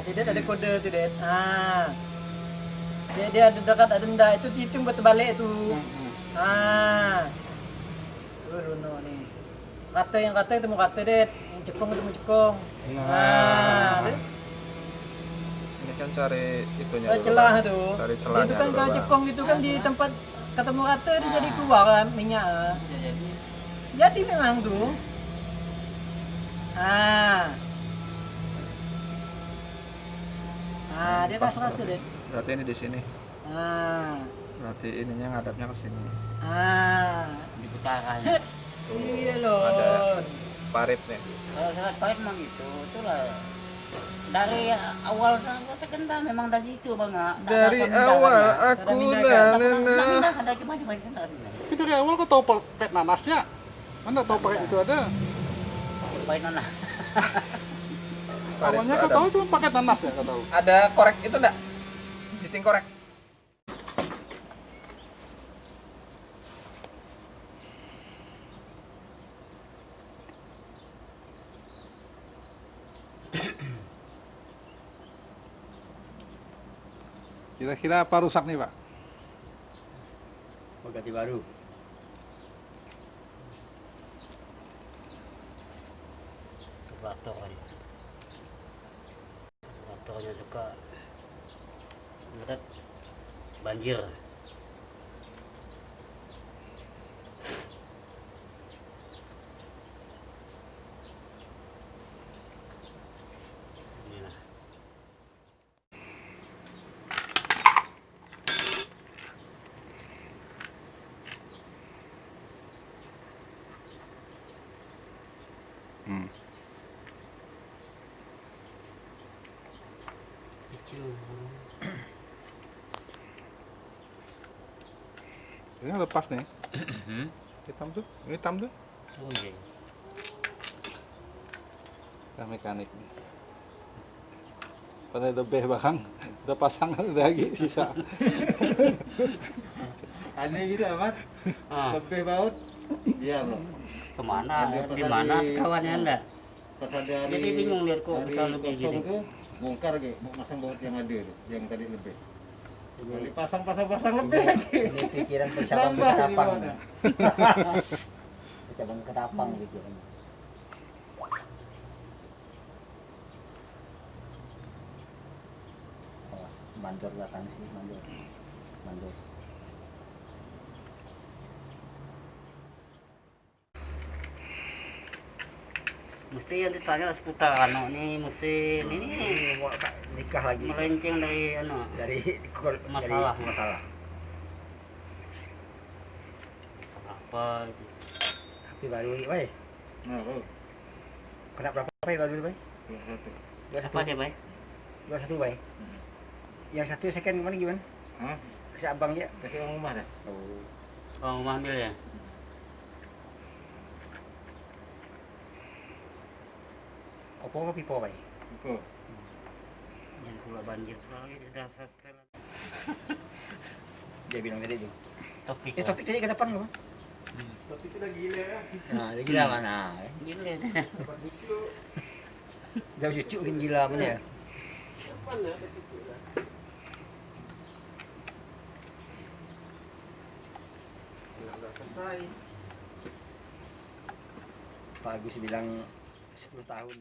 Jadi ada kode tuh, Det. Dia ada dekat ada denda itu hitung buat balik itu. Tuh Runo nih. Yang kata ketemu kata, Det. Yang cekong ketemu cekong. Det. Ini kan cari itunya dulu, Celah Bang. tuh. Cari celahnya Itu kan dulu, kalau Bang. cekong itu kan di tempat ketemu kata dia jadi keluar kan minyak. Jadi memang tuh. Dia Pas rasa deh. berarti ini di sini. Berarti ininya ngadapnya ke sini. Di putaran. Iya loh. Ada parit nih. Kalau sangat pahit memang gitu, itulah dari awal sampai terkenal memang dari situ bang. Dari awal aku ada cuma di sana sini. Tapi dari awal kau tahu paket nanasnya? Mana tahu paket itu ada? Pahit mana? Awalnya kau tahu cuma paket nanas ya kau tahu. Ada korek itu enggak? Jiting korek. Kira-kira apa rusak nih Pak? Mau ganti baru. Karburetor aja. Karburetornya suka ngeret banjir. Inilah. Kecil. Ini lepas nih. Hitam tuh, ini hitam tuh. Oh iya. Yang mekanik nih. Pada lebih bang, udah pasang udah lagi sisa. Aneh gitu amat. Lebih baut. Iya bro. Kemana? Di mana kawannya anda? Pas ada Jadi bingung lihat kok bisa lebih kosong gini. tuh bongkar gitu, masang baut yang ada tuh, yang tadi lebih. Jadi pasang lebih lagi. Ini pikiran percabang Nambah ketapang. gimana? Percabang ketapang pikirannya. Awas, mandor belakang sini, mandor. Mandor. Mesti yang ditanya seputar ini mesin ini Mau nikah lagi melenceng dari dari masalah. masalah. Apa itu? HP baru ini, Bay. Nah, bro. Kena berapa Bay baru Bay? Apa dia, Bay? 21 Bay. Yang satu second mana gimana? Hah? Kasih abang aja. Kasih orang rumah dah. Oh. Oh, mau ambil ya? Opo apa pipo Bay? Betul. Yang keluar banjir lagi di dasar setelan. Dia bilang tadi tuh. Topik. Topik tadi ke depan loh. Tapi itu udah gila ya. Nah, dia gila mana? Gila. Dapat lucu. Dia cucu bikin gila punya. Apa lah dapat lucu lah. Udah selesai. Pak Agus bilang 10 tahun.